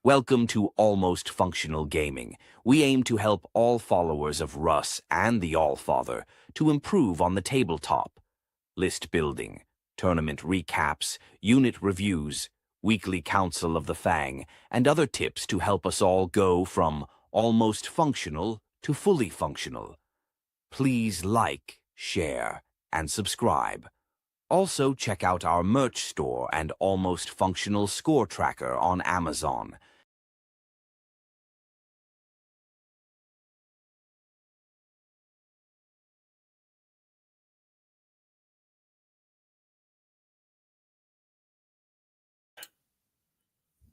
Welcome to Almost Functional Gaming. We aim to help all followers of Russ and the Allfather to improve on the tabletop. List building, tournament recaps, unit reviews, weekly council of the Fang, and other tips to help us all go from almost functional to fully functional. Please like, share, and subscribe. Also, check out our merch store and Almost Functional score tracker on Amazon.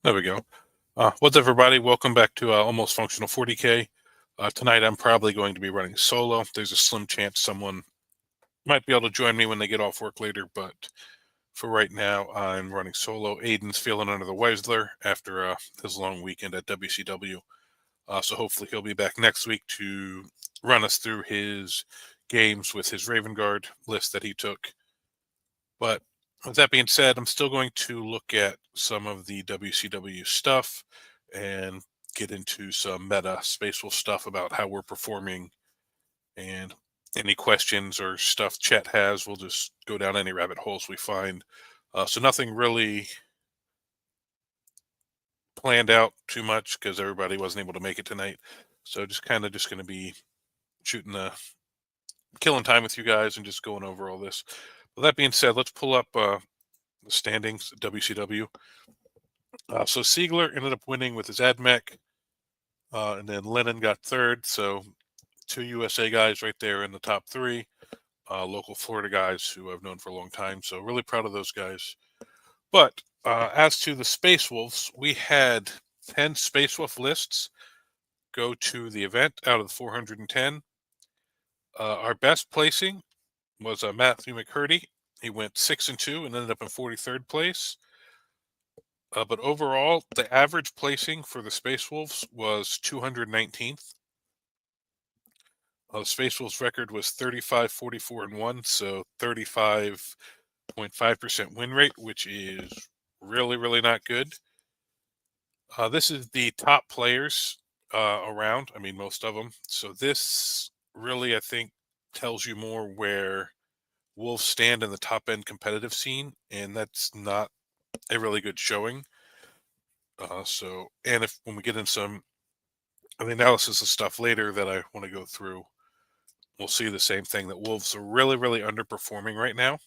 There we go. What's up, everybody? Welcome back to Almost Functional 40K. Tonight, I'm probably going to be running solo. There's a slim chance someone might be able to join me when they get off work later, but for right now, I'm running solo. Aiden's feeling under the Weisler after his long weekend at WCW. So hopefully he'll be back next week to run us through his games with his Raven Guard list that he took. But with that being said, I'm still going to look at some of the WCW stuff and get into some meta Space Wolf stuff about how we're performing, and any questions or stuff chat has, we'll just go down any rabbit holes we find. So nothing really planned out too much because everybody wasn't able to make it tonight. So just going to be shooting killing time with you guys and just going over all this. With that being said, let's pull up the standings, WCW. So Siegler ended up winning with his AdMech, and then Lennon got third. So two USA guys right there in the top three, local Florida guys who I've known for a long time. So really proud of those guys. But as to the Space Wolves, we had 10 Space Wolf lists go to the event out of the 410. Our best placing was Matthew McCurdy. He went 6-2 and ended up in 43rd place. But overall, the average placing for the Space Wolves was 219th. The Space Wolves record was 35, 44, and 1, so 35.5% win rate, which is really, really not good. This is the top players around. I mean, most of them. So this really, I think, tells you more where Wolves stand in the top end competitive scene, and that's not a really good showing. And if when we get in some of the analysis of stuff later that I want to go through, we'll see the same thing, that Wolves are really, really underperforming right now.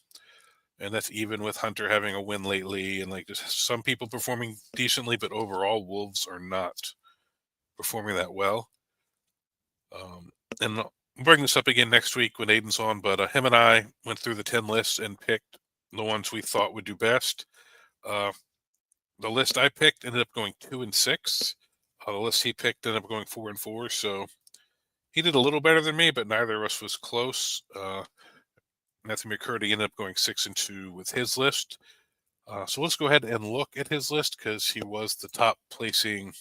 And that's even with Hunter having a win lately and like just some people performing decently, but overall Wolves are not performing that well. And I'll bring this up again next week when Aiden's on, but him and I went through the 10 lists and picked the ones we thought would do best. The list I picked ended up going 2 and 6. The list he picked ended up going 4 and 4. So he did a little better than me, but neither of us was close. Matthew McCurdy ended up going 6 and 2 with his list. So let's go ahead and look at his list because he was the top placing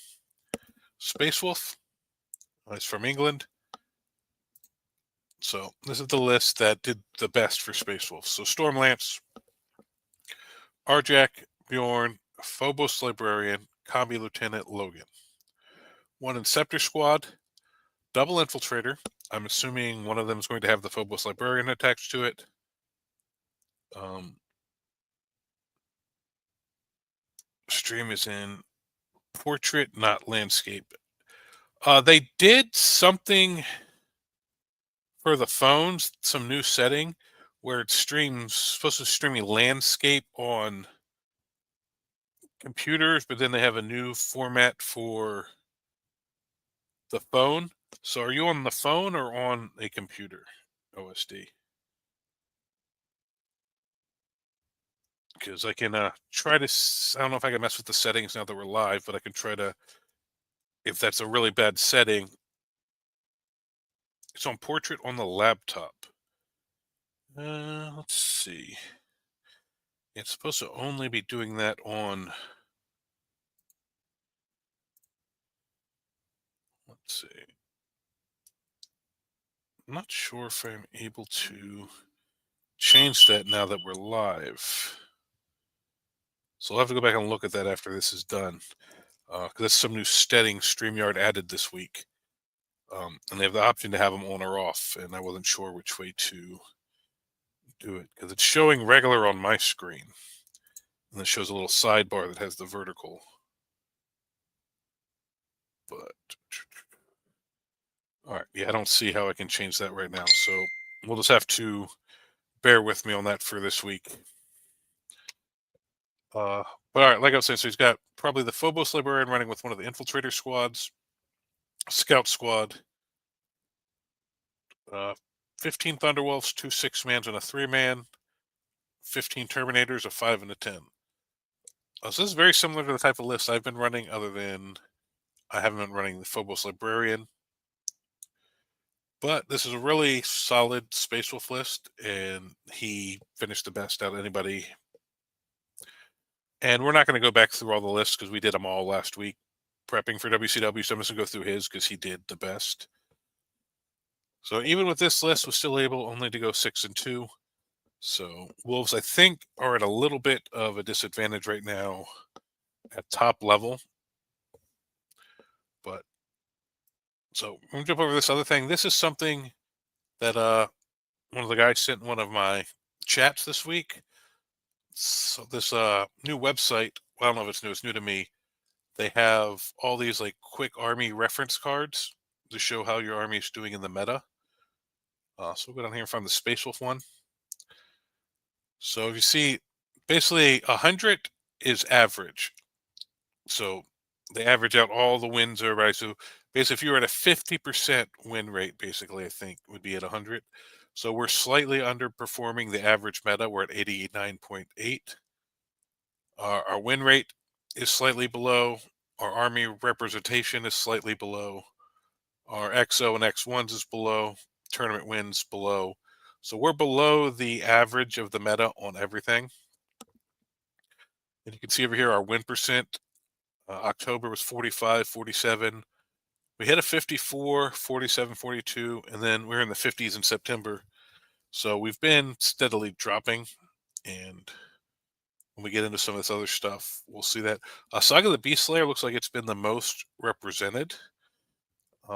Space Wolf. He's from England. So this is the list that did the best for Space Wolf. So Stormlance, Arjak, Bjorn, Phobos Librarian, Combi Lieutenant Logan. One Inceptor Squad, double Infiltrator. I'm assuming one of them is going to have the Phobos Librarian attached to it. Stream is in portrait, not landscape. They did something for the phones, some new setting where it streams, supposed to stream a landscape on computers, but then they have a new format for the phone. So are you on the phone or on a computer, OSD? Because I can try to, I don't know if I can mess with the settings now that we're live, but I can try to, if that's a really bad setting. It's on portrait on the laptop. Let's see. It's supposed to only be doing that on, let's see. I'm not sure if I'm able to change that now that we're live. So I'll have to go back and look at that after this is done. because that's some new settings StreamYard added this week. And they have the option to have them on or off, and I wasn't sure which way to do it because it's showing regular on my screen, and it shows a little sidebar that has the vertical. But all right, yeah, I don't see how I can change that right now, so we'll just have to bear with me on that for this week. But all right, like I was saying, so he's got probably the Phobos Librarian running with one of the Infiltrator squads, Scout squad, 15 Thunderwolves, 2 6-mans, and a 3-man, 15 Terminators, a 5 and a 10. So this is very similar to the type of list I've been running, other than I haven't been running the Phobos Librarian. But this is a really solid Space Wolf list, and he finished the best out of anybody. And we're not going to go back through all the lists because we did them all last week prepping for WCW, so I'm just going to go through his because he did the best. So even with this list, was still able only to go 6-2. So Wolves, I think, are at a little bit of a disadvantage right now at top level. But so I'm going to jump over this other thing. This is something that one of the guys sent in one of my chats this week. So this new website, well, I don't know if it's new, it's new to me. They have all these like quick army reference cards to show how your army is doing in the meta. So we'll go down here and find the Space Wolf one. So if you see, basically 100 is average. So they average out all the wins, everybody. So basically, if you're at a 50% win rate, basically, I think would be at 100. So we're slightly underperforming the average meta. We're at 89.8. Our win rate is slightly below. Our army representation is slightly below. Our XO and X1s is below. Tournament wins below. So we're below the average of the meta on everything. And you can see over here our win percent. October was 45, 47. We hit a 54, 47, 42, and then we're in the 50s in September. So we've been steadily dropping. And when we get into some of this other stuff, we'll see that. Saga the Beast Slayer looks like it's been the most represented,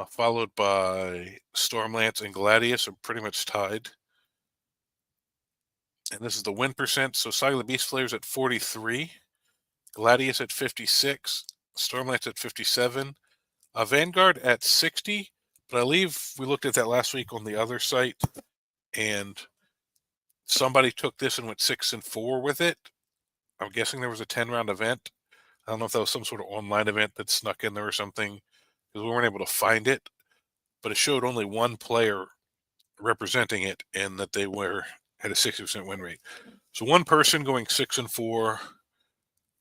followed by Stormlance and Gladius are pretty much tied. And this is the win percent. So Saga the Beast Slayer is at 43, Gladius at 56, Stormlance at 57, Vanguard at 60. But I believe we looked at that last week on the other site, and somebody took this and went 6-4 with it. I'm guessing there was a 10-round event. I don't know if that was some sort of online event that snuck in there or something, because we weren't able to find it. But it showed only one player representing it, and that they had a 60% win rate. So one person going 6-4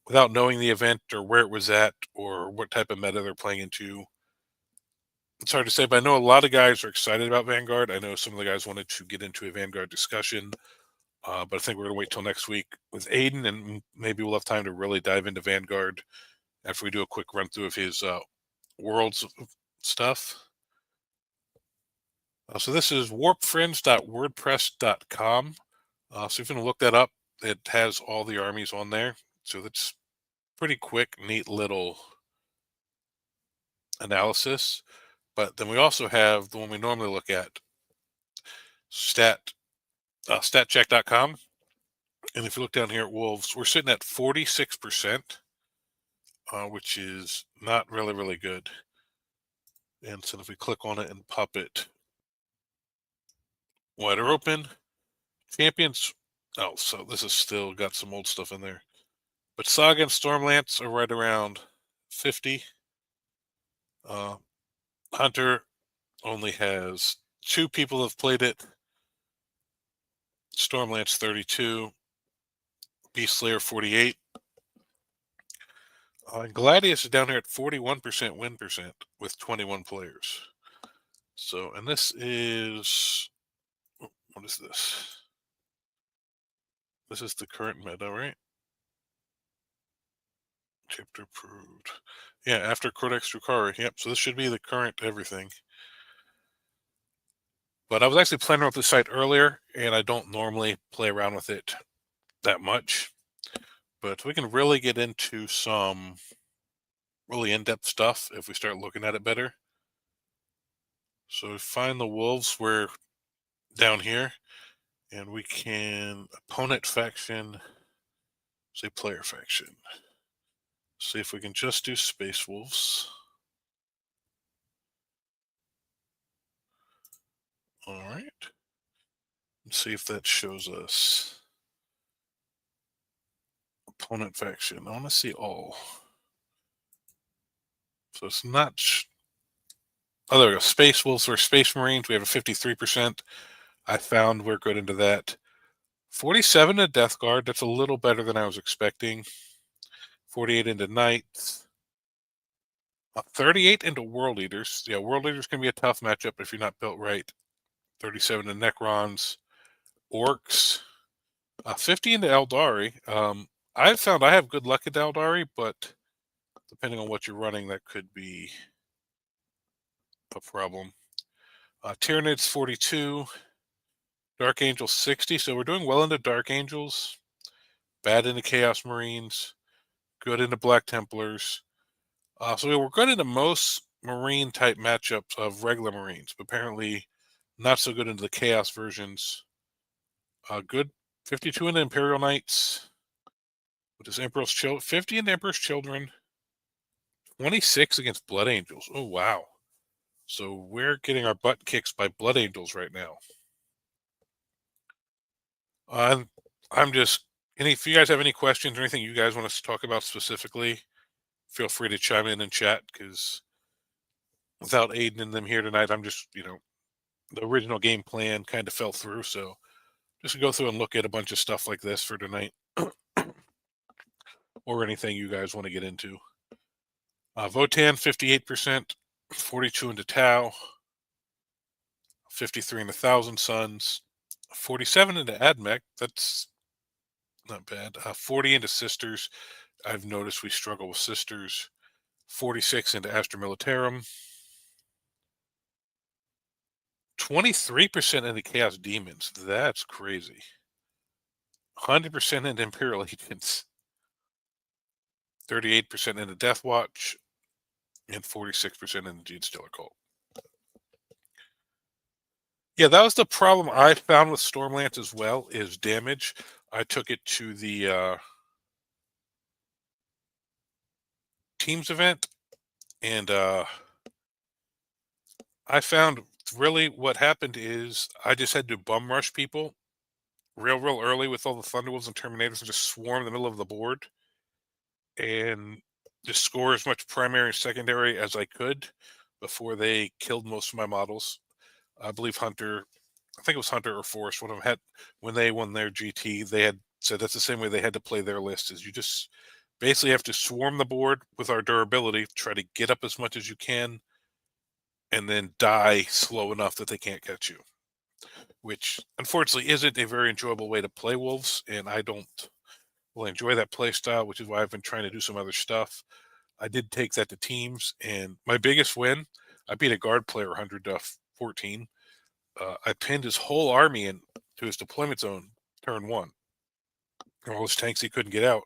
without knowing the event or where it was at or what type of meta they're playing into. It's hard to say, but I know a lot of guys are excited about Vanguard. I know some of the guys wanted to get into a Vanguard discussion, but I think we're going to wait till next week with Aiden, and maybe we'll have time to really dive into Vanguard after we do a quick run through of his Worlds stuff. So this is warpfriends.wordpress.com. So if you want to look that up, it has all the armies on there. So that's pretty quick, neat little analysis. But then we also have the one we normally look at, statcheck.com. And if you look down here at Wolves, we're sitting at 46%, which is not really, really good. And so if we click on it and pop it wider open, champions. Oh, so this has still got some old stuff in there. But Saga and Stormlance are right around 50. Hunter only has 2 people have played it. Stormlance 32. Beast Slayer 48. Gladius is down here at 41% win percent with 21 players. So, and this is, what is this? This is the current meta, right? Chapter approved. Yeah, after Codex Drukari. Yep, so this should be the current everything. But I was actually playing around with the site earlier, and I don't normally play around with it that much. But we can really get into some really in-depth stuff if we start looking at it better. So we find the wolves, we're down here, and we can opponent faction, say player faction. See if we can just do Space Wolves. All right. Let's see if that shows us opponent faction. I want to see all. So it's not. Oh, there we go. Space Wolves or Space Marines. We have a 53%. I found we're good into that. 47 to Death Guard. That's a little better than I was expecting. 48 into Knights. 38 into World Eaters. Yeah, World Eaters can be a tough matchup if you're not built right. 37 to Necrons. Orcs. 50 into Eldari. I've found I have good luck at Eldari, but depending on what you're running, that could be a problem. Tyranids 42. Dark Angels 60. So we're doing well into Dark Angels. Bad into Chaos Marines. Good into Black Templars. So we're good into most Marine type matchups of regular Marines, but apparently not so good into the Chaos versions. Good 52 into Imperial Knights, which is Emperor's Children. 50 into Emperor's Children. 26 against Blood Angels. Oh, wow. So we're getting our butt kicked by Blood Angels right now. I'm just, if you guys have any questions or anything you guys want us to talk about specifically, feel free to chime in and chat, because without Aiden and them here tonight, I'm just, the original game plan kind of fell through. So just go through and look at a bunch of stuff like this for tonight or anything you guys want to get into. Votan, 58%, 42 into Tau, 53 into Thousand Suns, 47 into Admech. That's not bad. 40 into Sisters. I've noticed we struggle with Sisters. 46 into Astra Militarum. 23% into Chaos Demons. That's crazy. 100% into Imperial Agents. 38% into Death Watch. And 46% into Gene Stellar Cult. Yeah, that was the problem I found with Stormlance as well, is damage. I took it to the Teams event, and I found really what happened is I just had to bum rush people real early with all the Thunderwolves and Terminators and just swarm the middle of the board and just score as much primary and secondary as I could before they killed most of my models. I believe Hunter, I think it was Hunter or Forrest, one of them had, when they won their GT, they had said that's the same way they had to play their list, is you just basically have to swarm the board with our durability, try to get up as much as you can, and then die slow enough that they can't catch you, which unfortunately isn't a very enjoyable way to play wolves, and I don't really enjoy that play style, which is why I've been trying to do some other stuff. I did take that to teams, and my biggest win, I beat a guard player 100 to 14. I pinned his whole army in to his deployment zone turn 1. All his tanks, he couldn't get out.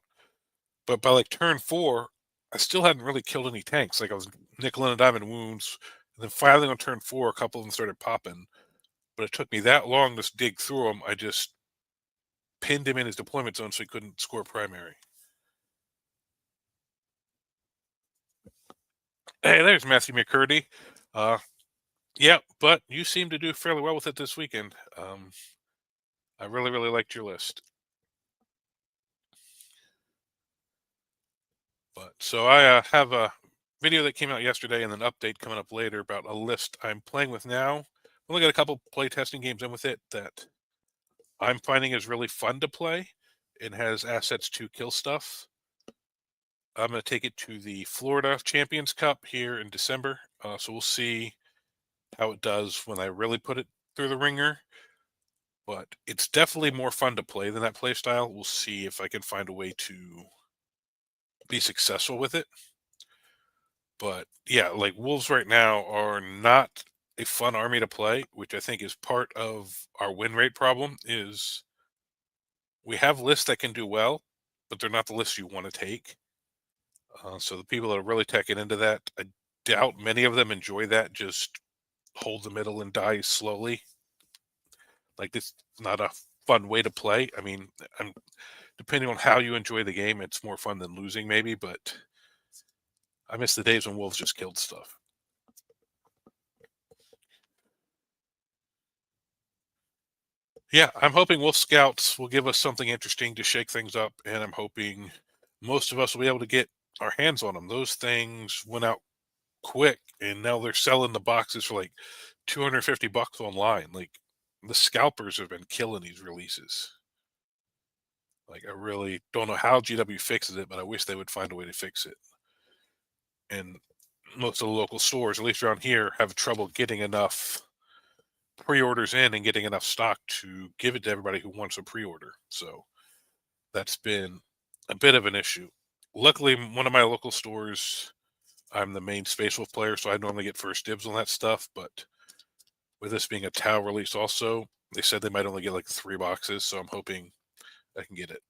But by like turn 4, I still hadn't really killed any tanks. Like I was nickel and diamond wounds. And then finally on turn 4, a couple of them started popping. But it took me that long to dig through them. I just pinned him in his deployment zone so he couldn't score primary. Hey, there's Matthew McCurdy. Yeah, but you seem to do fairly well with it this weekend. I really liked your list. But so I have a video that came out yesterday and an update coming up later about a list I'm playing with now. I've only got a couple play testing games in with it that I'm finding is really fun to play and has assets to kill stuff. I'm going to take it to the Florida Champions Cup here in December. So we'll see how it does when I really put it through the ringer. But it's definitely more fun to play than that play style. We'll see if I can find a way to be successful with it. But yeah, like wolves right now are not a fun army to play, which I think is part of our win rate problem. Is we have lists that can do well, but they're not the lists you want to take. So the people that are really teching into that, I doubt many of them enjoy that. Just hold the middle and die slowly. Like, this is not a fun way to play. I mean, I'm, depending on how you enjoy the game, it's more fun than losing, maybe. But I miss the days when wolves just killed stuff. Yeah, I'm hoping Wolf Scouts will give us something interesting to shake things up, and I'm hoping most of us will be able to get our hands on them. Those things went out quick, and now they're selling the boxes for like $250 online. Like, the scalpers have been killing these releases. Like, I really don't know how GW fixes it, but I wish they would find a way to fix it. And most of the local stores, at least around here, have trouble getting enough pre-orders in and getting enough stock to give it to everybody who wants a pre-order. So that's been a bit of an issue. Luckily, one of my local stores, I'm the main Space Wolf player, so I normally get first dibs on that stuff. But with this being a Tau release also, they said they might only get like 3 boxes, so I'm hoping I can get it.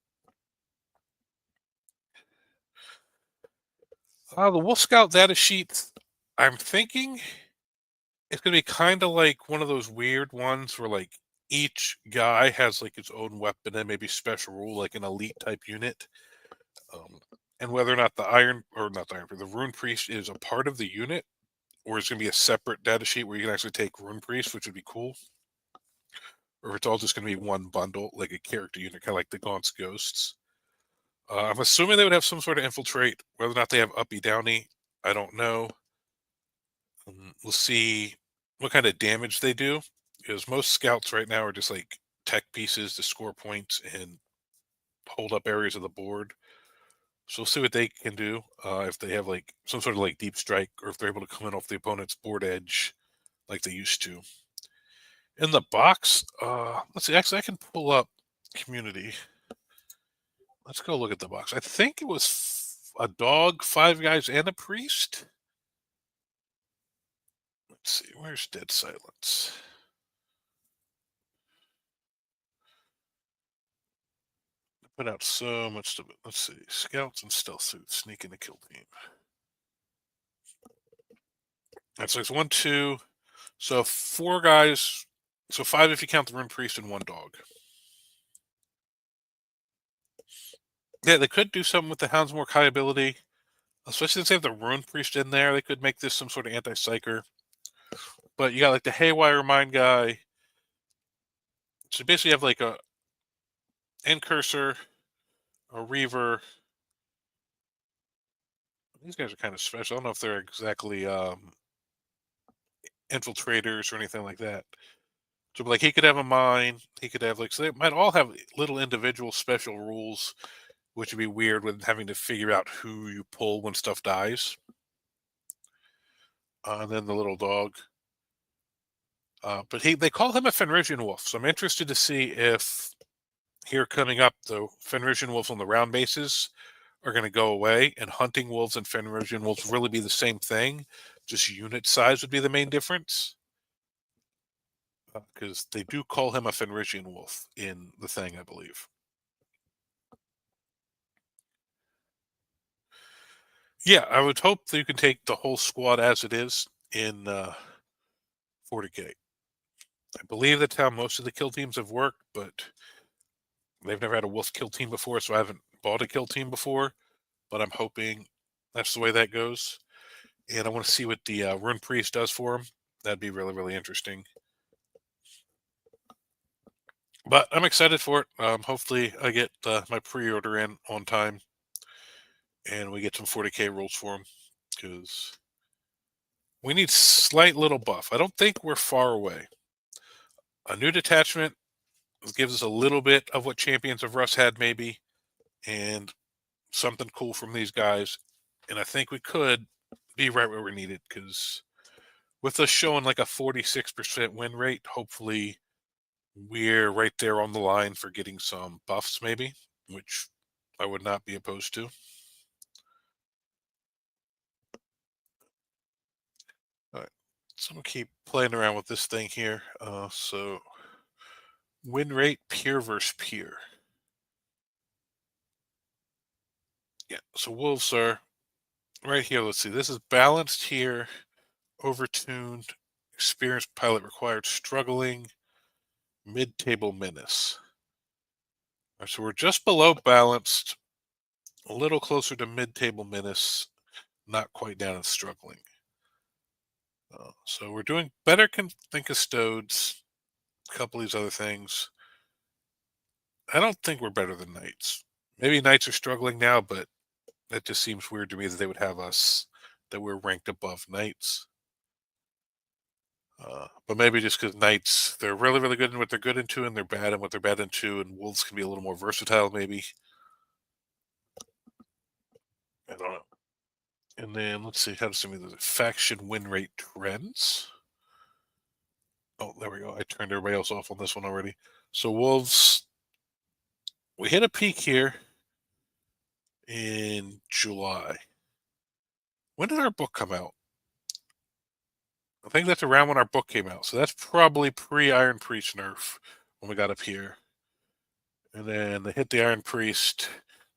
The Wolf Scout data sheet, I'm thinking it's going to be kind of like one of those weird ones where like each guy has like its own weapon and maybe special rule, like an elite type unit. And whether or not the Iron, or not the Iron, the Rune Priest is a part of the unit, or it's going to be a separate data sheet where you can actually take Rune Priest, which would be cool. Or if it's all just going to be one bundle, like a character unit, kind of like the Gaunt's Ghosts. I'm assuming they would have some sort of infiltrate. Whether or not they have uppy downy, I don't know. We'll see what kind of damage they do, because most scouts right now are just like tech pieces to score points and hold up areas of the board. So we'll see what they can do, if they have like some sort of like deep strike, or if they're able to come in off the opponent's board edge like they used to. In the box, let's see. Actually, I can pull up community. Let's go look at the box. I think it was a dog, 5 guys, and a priest. Let's see. Where's Dead Silence? Put out so much to it. Let's see. Scouts and stealth suits, sneak in the kill team. That's like 1, 2. So 4 guys. So 5 if you count the Rune Priest, and 1 dog. Yeah, they could do something with the Houndsmore high ability, especially since they have the Rune Priest in there. They could make this some sort of anti-psyker. But you got like the Haywire Mind guy. So basically, you have like a Incursor, a Reaver. These guys are kind of special. I don't know if they're exactly infiltrators or anything like that. So, like, he could have a mine. He could have like, so they might all have little individual special rules, which would be weird with having to figure out who you pull when stuff dies. And then the little dog. But they call him a Fenrisian wolf, so I'm interested to see if here coming up the Fenrisian wolves on the round bases are going to go away, and hunting wolves and Fenrisian wolves really be the same thing. Just unit size would be the main difference. Because they do call him a Fenrisian wolf in the thing, I believe. Yeah, I would hope that you can take the whole squad as it is in 40K. I believe that's how most of the kill teams have worked, but they've never had a wolf kill team before, so I haven't bought a kill team before. But I'm hoping that's the way that goes. And I want to see what the Rune Priest does for him. That'd be really, really interesting. But I'm excited for it. Hopefully, I get my pre-order in on time, and we get some 40K rolls for him, because we need slight little buff. I don't think we're far away. A new detachment gives us a little bit of what Champions of Rust had, maybe, and something cool from these guys. And I think we could be right where we need it, because with us showing like a 46% win rate, hopefully we're right there on the line for getting some buffs, maybe, which I would not be opposed to. All right, so I'm gonna keep playing around with this thing here. So win rate, peer versus peer. Yeah, so wolves are right here, let's see. This is balanced here, overtuned, experienced pilot required, struggling, mid-table menace. All right, so we're just below balanced, a little closer to mid-table menace, not quite down and struggling. So we're doing better than Custodes, a couple of these other things. I don't think we're better than Knights. Maybe Knights are struggling now, but that just seems weird to me that they would have us, that we're ranked above Knights. But maybe just because Knights, they're really, really good in what they're good into, and they're bad in what they're bad into, and Wolves can be a little more versatile, maybe. I don't know. And then let's see, how does some of the faction win rate trends? Oh, there we go. I turned everybody else off on this one already. So Wolves, we hit a peak here in July. When did our book come out? I think that's around when our book came out. So that's probably pre-Iron Priest nerf when we got up here. And then they hit the Iron Priest,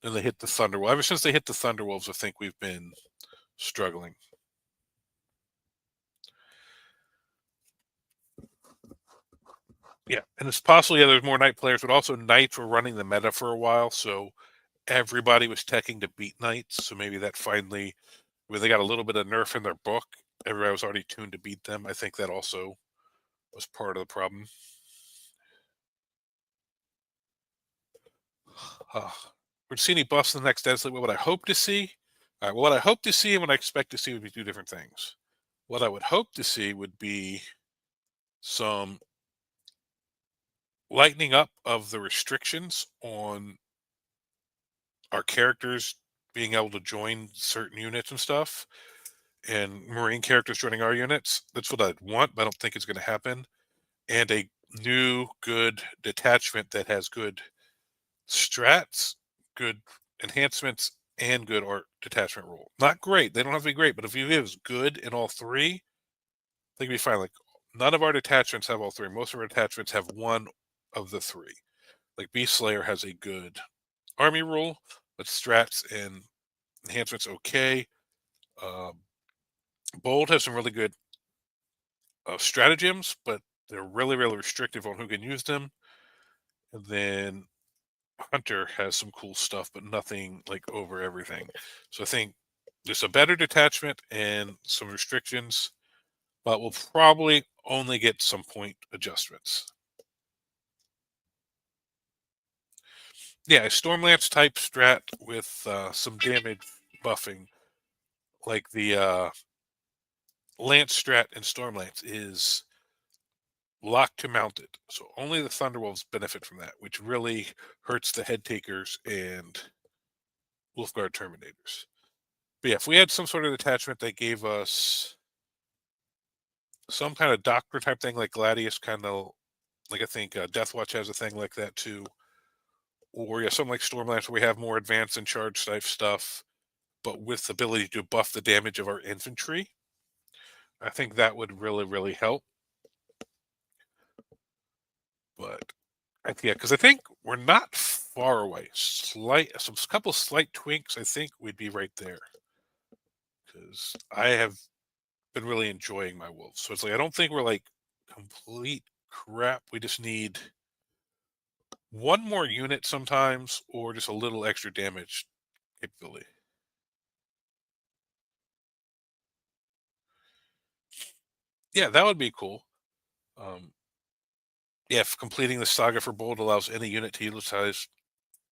then they hit the Thunderwolves. Ever since they hit the Thunderwolves, I think we've been struggling. Yeah, and it's possible, yeah, there's more Knight players, but also Knights were running the meta for a while, so everybody was teching to beat Knights. So maybe that finally, where they got a little bit of nerf in their book, everybody was already tuned to beat them. I think that also was part of the problem. Would see any buffs in the next Deadly? What I hope to see? All right, well, what I hope to see and what I expect to see would be two different things. What I would hope to see would be some lightening up of the restrictions on our characters being able to join certain units and stuff, and Marine characters joining our units. That's what I'd want, but I don't think it's going to happen. And a new good detachment that has good strats, good enhancements, and good art detachment rule. Not great. They don't have to be great, but if you give us good in all three, they can be fine. Like, none of our detachments have all three. Most of our detachments have one of the three. Like Beast Slayer has a good army rule, but strats and enhancements okay. Bold has some really good stratagems, but they're really, really restrictive on who can use them. And then Hunter has some cool stuff, but nothing like over everything. So I think there's a better detachment and some restrictions, but we'll probably only get some point adjustments. Yeah, a Stormlance type strat with some damage buffing, like the Lance strat in Stormlance is locked to mounted. So only the Thunderwolves benefit from that, which really hurts the head takers and Wolfguard Terminators. But yeah, if we had some sort of detachment that gave us some kind of doctor type thing, like Gladius, kind of like I think Deathwatch has a thing like that too, or yeah, something like Stormlance where we have more advanced and charge type stuff, but with the ability to buff the damage of our infantry. I think that would really, really help. But yeah, because I think we're not far away. Some couple slight tweaks. I think we'd be right there. Because I have been really enjoying my wolves. So it's like I don't think we're like complete crap. We just need one more unit sometimes, or just a little extra damage capability. Yeah, that would be cool. Yeah, if completing the saga for bold allows any unit to utilize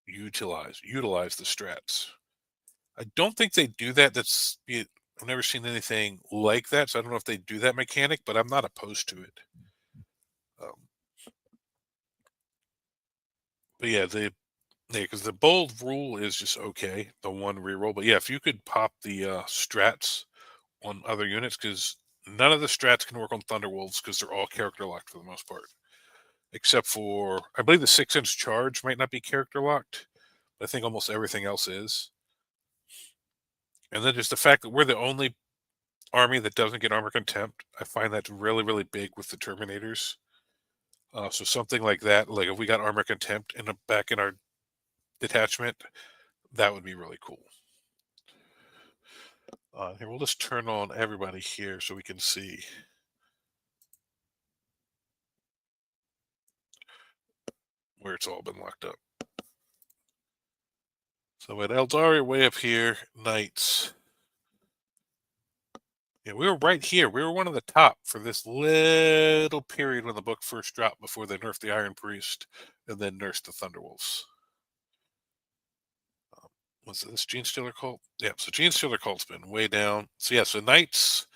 the strats. I don't think they do that. I've never seen anything like that, so I don't know if they do that mechanic, but I'm not opposed to it. Um, but yeah, because the bold rule is just okay, the one reroll. But yeah, if you could pop the strats on other units, because none of the strats can work on Thunderwolves because they're all character locked for the most part, except for I believe the 6-inch charge might not be character locked. But I think almost everything else is. And then just the fact that we're the only army that doesn't get armor contempt, I find that's really, really big with the Terminators. So something like that, like if we got armor contempt back in our detachment, that would be really cool. Here, we'll just turn on everybody here so we can see. Where it's all been locked up. So at Eldari, way up here, Knights. Yeah, we were right here. We were one of the top for this little period when the book first dropped before they nerfed the Iron Priest and then nursed the Thunderwolves. Was this Gene Stealer Cult? Yeah, so Gene Stealer Cult's been way down. So yeah, so Knights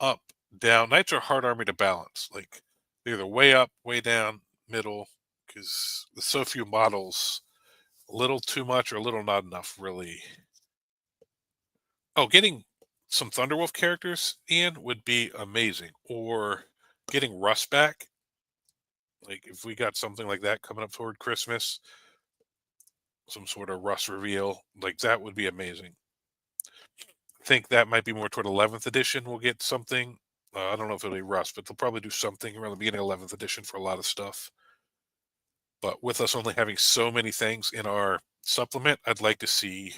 up, down. Knights are hard army to balance. Like they're either way up, way down, middle, because there's so few models. A little too much or a little not enough, really. Oh, getting some Thunderwolf characters, Ian, would be amazing. Or getting Russ back. Like if we got something like that coming up toward Christmas, some sort of Russ reveal, like that would be amazing. I think that might be more toward 11th edition. We'll get something. I don't know if it'll be Russ, but they'll probably do something around the beginning of 11th edition for a lot of stuff. But with us only having so many things in our supplement, I'd like to see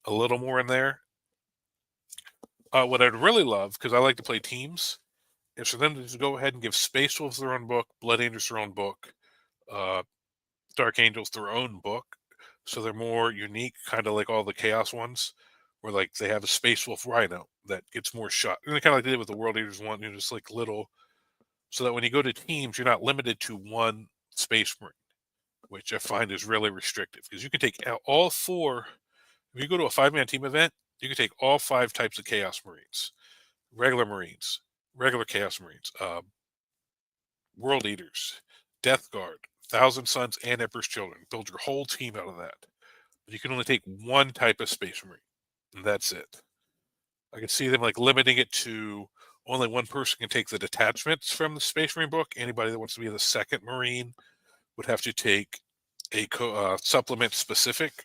a little more in there. What I'd really love, because I like to play teams, is for them to just go ahead and give Space Wolves their own book, Blood Angels their own book, Dark Angels their own book, so they're more unique, kind of like all the Chaos ones, where like they have a Space Wolf Rhino that gets more shot, and kind of like they did with the World Eaters one, just like little, so that when you go to teams, you're not limited to one Space Marine, which I find is really restrictive because you can take all four. If you go to a 5-man team event, you can take all 5 types of Chaos Marines, regular Marines, regular Chaos Marines, World Eaters, Death Guard, Thousand Sons, and Emperor's Children. Build your whole team out of that. But you can only take one type of Space Marine, and that's it. I can see them like limiting it to only one person can take the detachments from the Space Marine book. Anybody that wants to be the second Marine would have to take a supplement specific,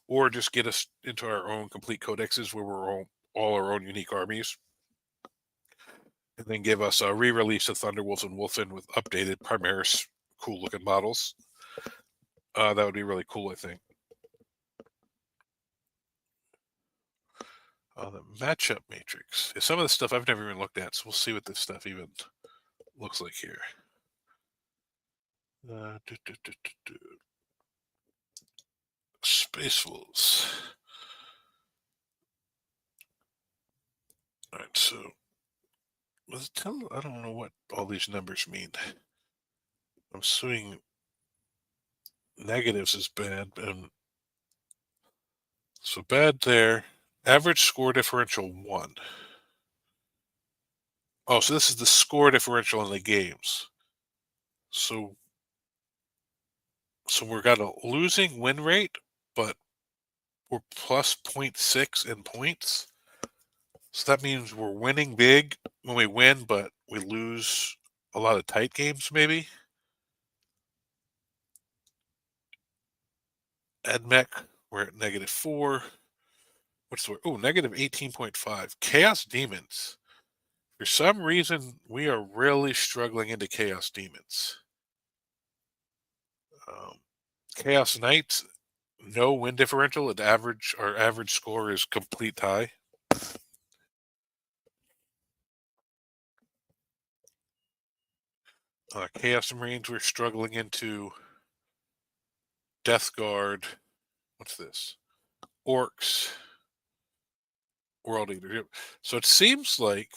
or just get us into our own complete codexes where we're all our own unique armies. And then give us a re-release of Thunderwolves and Wolfen with updated Primaris cool-looking models. That would be really cool, I think. The matchup matrix. Some of the stuff I've never even looked at, so we'll see what this stuff even looks like here. Space Wolves. All right, so I don't know what all these numbers mean. I'm assuming negatives is bad, and so bad there. Average score differential 1. Oh, so this is the score differential in the games. So we've got a losing win rate, but we're plus 0.6 in points. So that means we're winning big when we win, but we lose a lot of tight games, maybe. EdMech, we're at -4. What's the word? Oh, -18.5. Chaos Demons. For some reason, we are really struggling into Chaos Demons. Chaos Knights, no win differential. Our average score is complete tie. Chaos Marines, we're struggling into Death Guard. What's this? Orcs. World Eater. So it seems like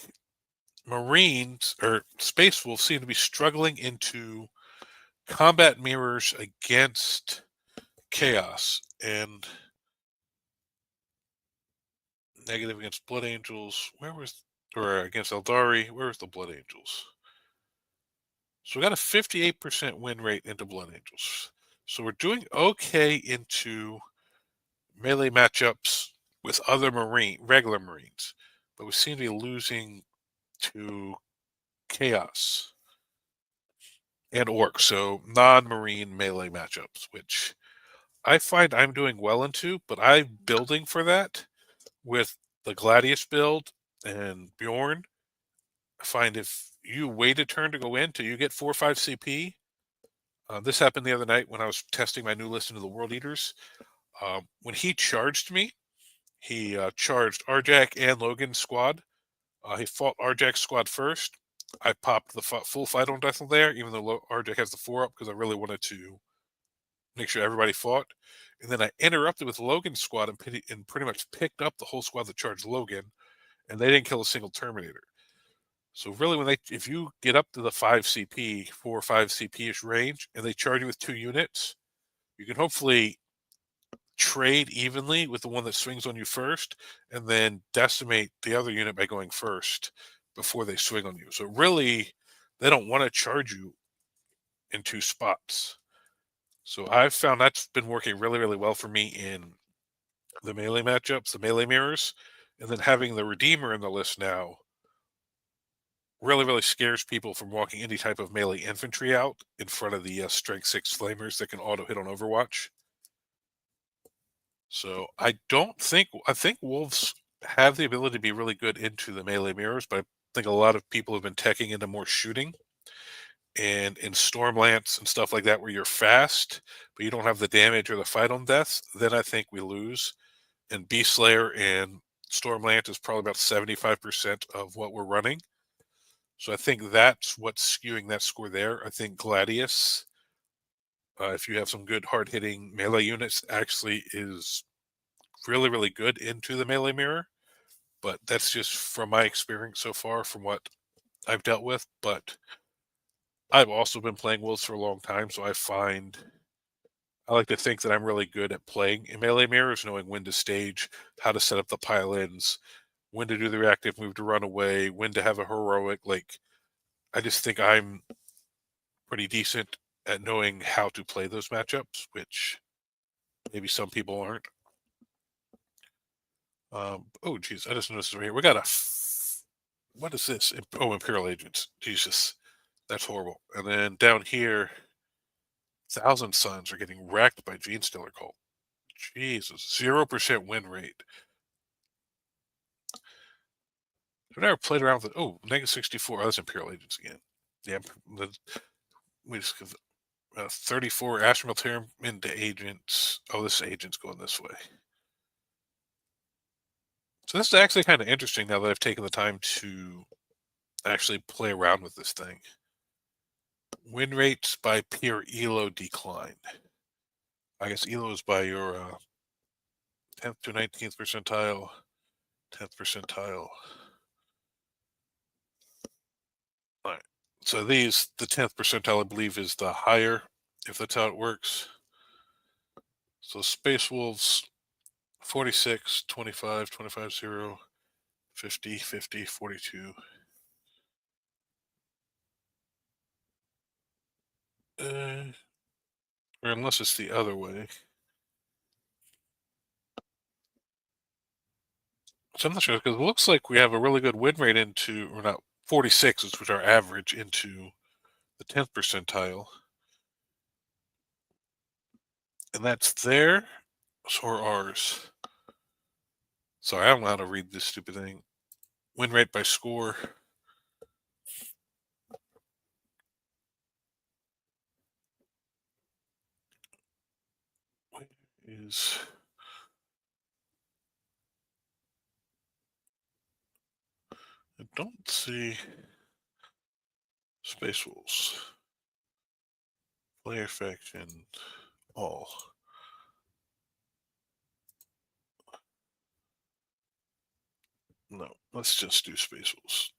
Marines or Space Wolves seem to be struggling into combat mirrors against Chaos and negative against Blood Angels. Or against Eldari? Where was the Blood Angels? So we got a 58% win rate into Blood Angels. So we're doing okay into melee matchups with other regular Marines, but we seem to be losing to Chaos and Orcs, so non-Marine melee matchups, which I find I'm doing well into, but I'm building for that with the Gladius build and Bjorn. I find if you wait a turn to go in till you get 4 or 5 CP, this happened the other night when I was testing my new list into the World Eaters. When he charged me, He charged Arjak and Logan's squad. He fought Arjak's squad first. I popped the full fight on Death there, even though Arjak has the 4-up, because I really wanted to make sure everybody fought. And then I interrupted with Logan's squad and pretty much picked up the whole squad that charged Logan, and they didn't kill a single Terminator. So really, if you get up to the 5 CP, 4 or 5 CP-ish range, and they charge you with 2 units, you can hopefully trade evenly with the one that swings on you first, and then decimate the other unit by going first before they swing on you. So really, they don't want to charge you in 2 spots. So I've found that's been working really, really well for me in the melee matchups, the melee mirrors, and then having the Redeemer in the list now really, really scares people from walking any type of melee infantry out in front of the Strength 6 Flamers that can auto-hit on Overwatch. So I think Wolves have the ability to be really good into the melee mirrors, but I think a lot of people have been teching into more shooting. And in Stormlance and stuff like that, where you're fast, but you don't have the damage or the fight on death, then I think we lose. And Beast Slayer and Stormlance is probably about 75% of what we're running. So I think that's what's skewing that score there. I think Gladius, if you have some good hard-hitting melee units, actually is really, really good into the melee mirror. But that's just from my experience so far, from what I've dealt with. But I've also been playing Wolves for a long time, so I like to think that I'm really good at playing in melee mirrors, knowing when to stage, how to set up the pile-ins, when to do the reactive move to run away, when to have a heroic. Like, I just think I'm pretty decent at knowing how to play those matchups, which maybe some people aren't. Oh, geez, I just noticed over here. We got what is this? Oh, Imperial Agents. Jesus, that's horrible. And then down here, Thousand Suns are getting wrecked by Gene Stealer Cult. Jesus, 0% win rate. I've never played around with it. Oh, -64. Oh, that's Imperial Agents again. Yeah, we just give 34 Astral Militarum into Agents. Oh, this Agent's going this way. So this is actually kind of interesting now that I've taken the time to actually play around with this thing. Win rates by peer ELO decline. I guess ELO is by your 10th to 19th percentile, 10th percentile. All right. So the 10th percentile, I believe, is the higher, if that's how it works. So Space Wolves, 46, 25, 25, 0, 50, 50, 42. Or unless it's the other way. So I'm not sure, because it looks like we have a really good win rate into, or not, 46 is our average into the 10th percentile. And that's there, or ours. Sorry, I don't know how to read this stupid thing. Win rate by score. Is I don't see Space Wolves. Player faction all. No, let's just do Space Wolves.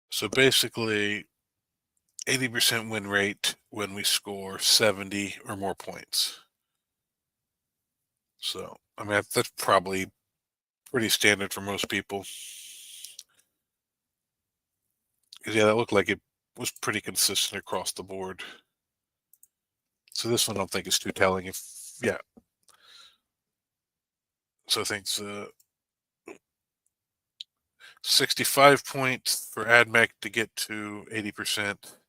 So basically, 80% win rate when we score 70 or more points. So, I mean, that's probably pretty standard for most people. Because, yeah, that looked like it was pretty consistent across the board. So this one I don't think is too telling. Yeah. So I think it's 65 points for AdMech to get to 80%.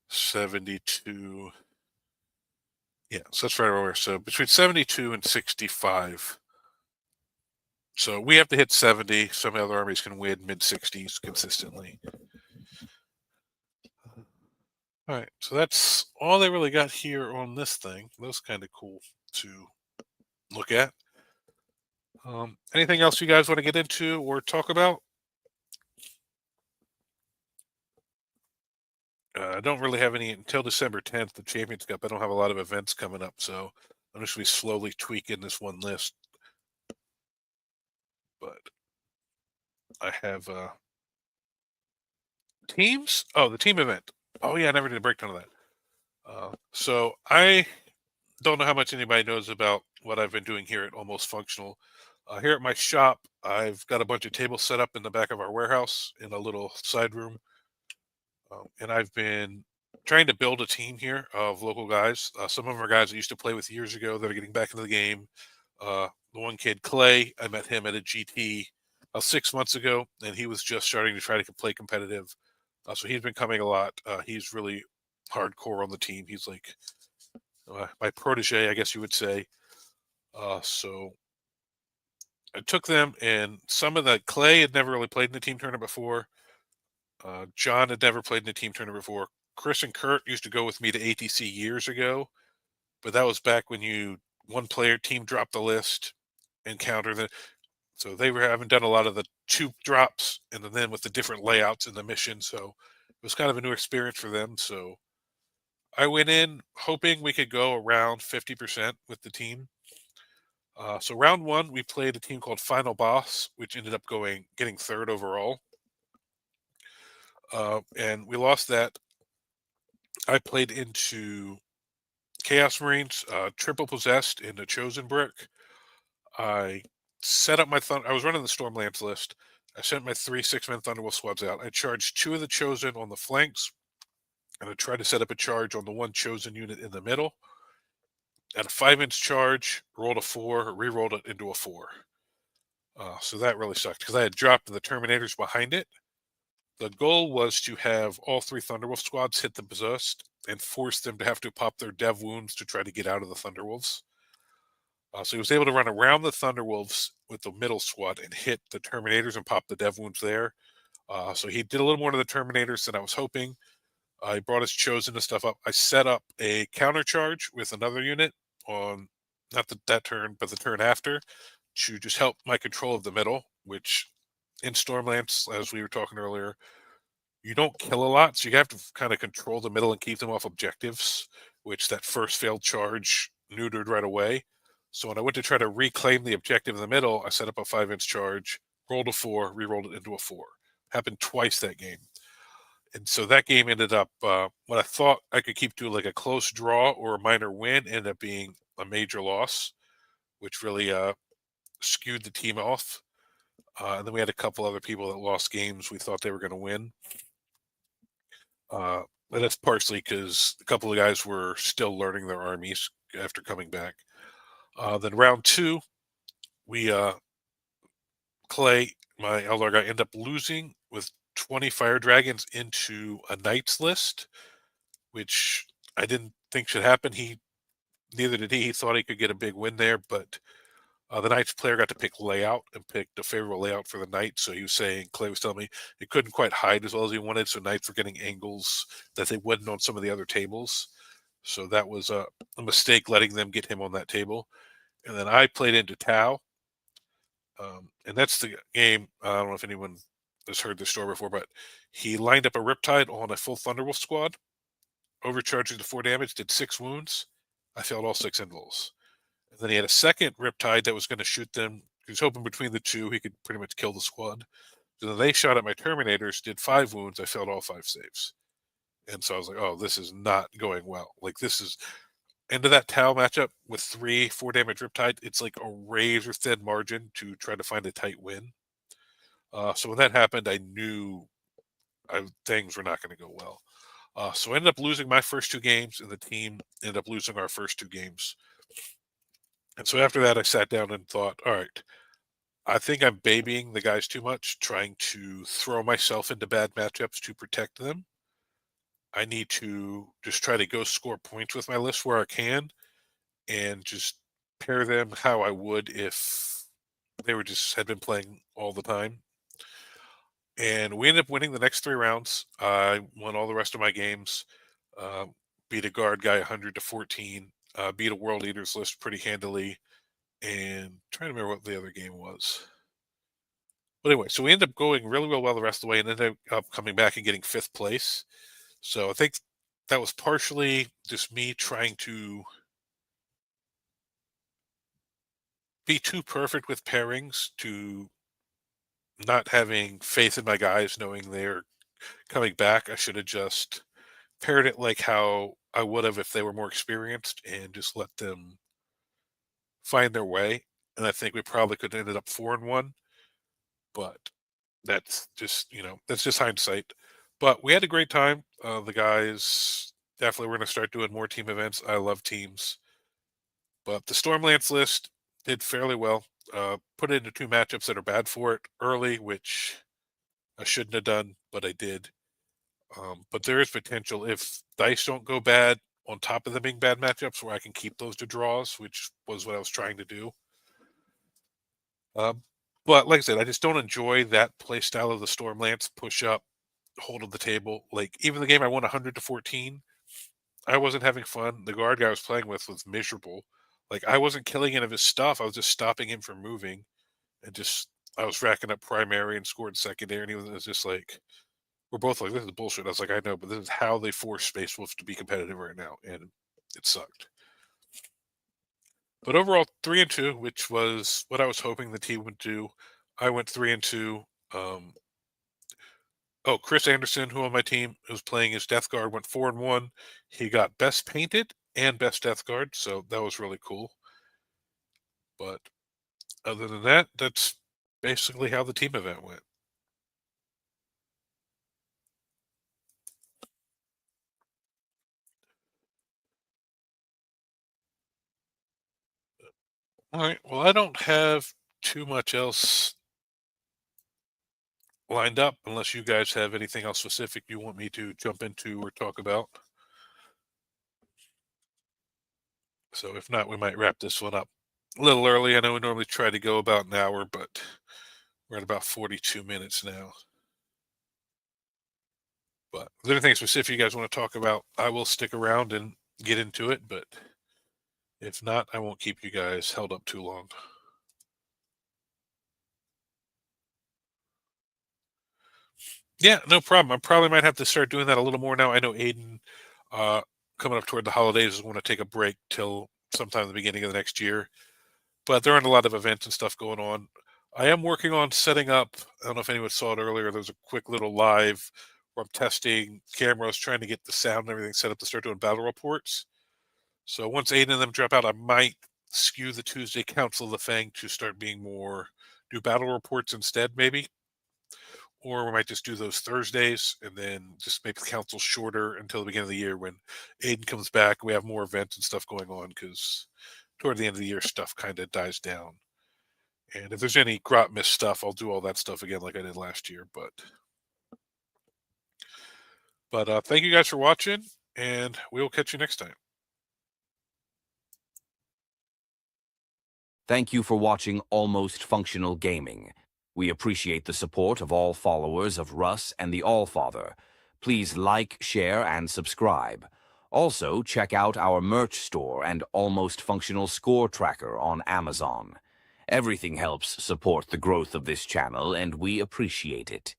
72. Yeah, so that's right over. So between 72 and 65 So we have to hit 70. Some other armies can win mid-60s consistently. All right, so that's all they really got here on this thing. That was kind of cool to look at. Anything else you guys want to get into or talk about? I don't really have any until December 10th, the Champions Cup. I don't have a lot of events coming up, so I'm just going to be slowly tweaking this one list. But I have teams. Oh, the team event. Oh, yeah, I never did a breakdown of that. So I don't know how much anybody knows about what I've been doing here at Almost Functional. Here at my shop, I've got a bunch of tables set up in the back of our warehouse in a little side room. And I've been trying to build a team here of local guys. Some of them are guys I used to play with years ago that are getting back into the game. The one kid, Clay, I met him at a GT 6 months ago, and he was just starting to try to play competitive. So he's been coming a lot. He's really hardcore on the team. He's like my protege, I guess you would say. So I took them, and some of the Clay had never really played in the team tournament before. John had never played in a team tournament before. Chris and Kurt used to go with me to ATC years ago, but that was back when one player team dropped the list, encounter the so they were haven't done a lot of the two drops and then with the different layouts in the mission. So it was kind of a new experience for them. So I went in hoping we could go around 50% with the team. So round one, we played a team called Final Boss, which ended up getting third overall. And we lost that. I played into Chaos Marines, triple possessed in the Chosen Brick. I set up my I was running the Stormlance list. I sent my 3 6-man Thunderwolf squads out. I charged 2 of the Chosen on the flanks, and I tried to set up a charge on the one Chosen unit in the middle. At a 5-inch charge, rolled a 4, re-rolled it into a 4. So that really sucked because I had dropped the Terminators behind it. The goal was to have all 3 Thunderwolf squads hit the possessed and force them to have to pop their dev wounds to try to get out of the Thunderwolves. So he was able to run around the Thunderwolves with the middle squad and hit the Terminators and pop the dev wounds there. So he did a little more to the Terminators than I was hoping. He brought his Chosen and stuff up. I set up a counter charge with another unit on not that turn, but the turn after to just help my control of the middle, which in Stormlance, as we were talking earlier, you don't kill a lot, so you have to kind of control the middle and keep them off objectives, which that first failed charge neutered right away. So when I went to try to reclaim the objective in the middle, I set up a 5-inch charge, rolled a 4, re-rolled it into a 4. Happened twice that game. And so that game ended up, what I thought I could keep to like a close draw or a minor win, ended up being a major loss, which really skewed the team off. And then we had a couple other people that lost games we thought they were going to win. And that's partially because a couple of guys were still learning their armies after coming back. Then round 2, we Clay, my Eldar guy, ended up losing with 20 Fire Dragons into a Knights list, which I didn't think should happen. Neither did he. He thought he could get a big win there, but the Knights player got to pick layout and picked a favorable layout for the Knights. So he was saying, Clay was telling me he couldn't quite hide as well as he wanted. So Knights were getting angles that they wouldn't on some of the other tables. So that was a mistake letting them get him on that table. And then I played into Tau. And that's the game. I don't know if anyone has heard this story before, but he lined up a Riptide on a full Thunderwolf squad, overcharging to 4 damage, did 6 wounds. I failed all 6 invuls. And then he had a second Riptide that was going to shoot them. He was hoping between the two he could pretty much kill the squad. So then they shot at my Terminators, did 5 wounds. I failed all 5 saves. And so I was like, oh, this is not going well. Like, this is into that Tau matchup with 3 4 damage Riptide. It's like a razor thin margin to try to find a tight win. So when that happened, I knew things were not going to go well. So I ended up losing my first 2 games, and the team ended up losing our first 2 games. And so after that, I sat down and thought, all right, I think I'm babying the guys too much, trying to throw myself into bad matchups to protect them. I need to just try to go score points with my list where I can and just pair them how I would if They had been playing all the time. And we ended up winning the next 3 rounds. I won all the rest of my games. Uh, beat a guard guy 100-14. Beat a world eaters list pretty handily. And trying to remember what the other game was. But anyway, so we ended up going really well the rest of the way and ended up coming back and getting 5th place. So I think that was partially just me trying to be too perfect with pairings, to not having faith in my guys, knowing they're coming back. I should have just paired it like how I would have if they were more experienced and just let them find their way. And I think we probably could have ended up 4-1, but that's just hindsight. But we had a great time. The guys definitely were going to start doing more team events. I love teams. But the Stormlance list did fairly well. Put it into 2 matchups that are bad for it early, which I shouldn't have done, but I did. But there is potential if dice don't go bad on top of them being bad matchups, where I can keep those to draws, which was what I was trying to do. But like I said, I just don't enjoy that play style of the Stormlance push up, hold of the table. Like even the game I won 100-14, I wasn't having fun. The guard guy I was playing with was miserable. Like I wasn't killing any of his stuff. I was just stopping him from moving, and just I was racking up primary and scored secondary, and he was just like, we're both like, this is bullshit. I was like, I know, but this is how they force Space Wolves to be competitive right now, and it sucked. But overall, 3-2, which was what I was hoping the team would do. I went 3-2. Chris Anderson, who on my team was playing his Death Guard, went 4-1. He got Best Painted and Best Death Guard, so that was really cool. But other than that, that's basically how the team event went. All right. Well, I don't have too much else lined up unless you guys have anything else specific you want me to jump into or talk about. So if not, we might wrap this one up a little early. I know we normally try to go about an hour, but we're at about 42 minutes now. But if there's anything specific you guys want to talk about, I will stick around and get into it. But if not, I won't keep you guys held up too long. Yeah, no problem. I probably might have to start doing that a little more now. I know Aiden, coming up toward the holidays, is going to take a break till sometime in the beginning of the next year. But there aren't a lot of events and stuff going on. I am working on setting up, I don't know if anyone saw it earlier, there's a quick little live where I'm testing cameras, trying to get the sound and everything set up to start doing battle reports. So once 8 of them drop out, I might skew the Tuesday Council of the Fang to start being more, do battle reports instead, maybe. Or we might just do those Thursdays and then just make the council shorter until the beginning of the year when Aiden comes back. We have more events and stuff going on because toward the end of the year, stuff kind of dies down. And if there's any Grot Miss stuff, I'll do all that stuff again like I did last year. But thank you guys for watching, and we will catch you next time. Thank you for watching Almost Functional Gaming. We appreciate the support of all followers of Russ and the Allfather. Please like, share, and subscribe. Also, check out our merch store and Almost Functional Score Tracker on Amazon. Everything helps support the growth of this channel, and we appreciate it.